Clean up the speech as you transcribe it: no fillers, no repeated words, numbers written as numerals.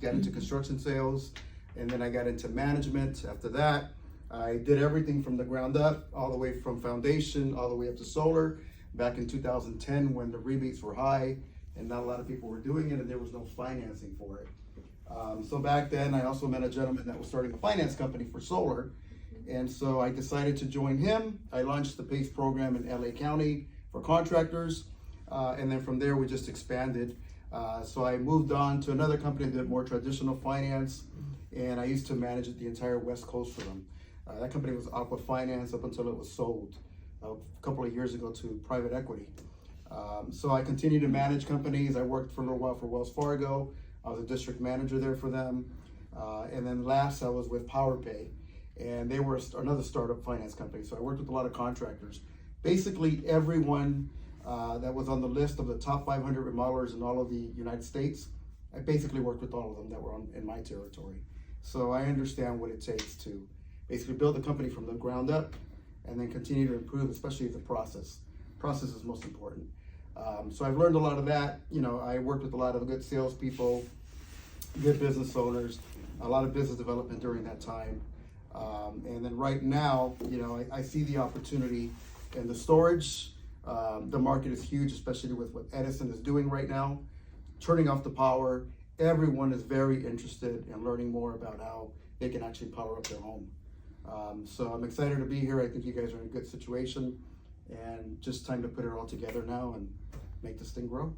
got into construction sales, and then I got into management. After that, I did everything from the ground up, all the way from foundation, all the way up to solar, back in 2010 when the rebates were high and not a lot of people were doing it and there was no financing for it. So back then, I also met a gentleman that was starting a finance company for solar. And so I decided to join him. I launched the PACE program in LA County for contractors. And then from there, we just expanded. So I moved on to another company that did more traditional finance. And I used to manage the entire West Coast for them. That company was Aqua Finance up until it was sold a couple of years ago to private equity. So I continued to manage companies. I worked for a little while for Wells Fargo. I was a district manager there for them. And then last I was with PowerPay, and they were another startup finance company. So I worked with a lot of contractors. Basically everyone that was on the list of the top 500 remodelers in all of the United States, I basically worked with all of them that were in my territory. So I understand what it takes to basically build a company from the ground up and then continue to improve, especially the process. Process is most important. So I've learned a lot of that. You know, I worked with a lot of good salespeople, good business owners, a lot of business development during that time. And then right now, you know, I see the opportunity in the storage. The market is huge, especially with what Edison is doing right now, turning off the power. Everyone is very interested in learning more about how they can actually power up their home. So I'm excited to be here. I think you guys are in a good situation, and just time to put it all together now and make this thing grow.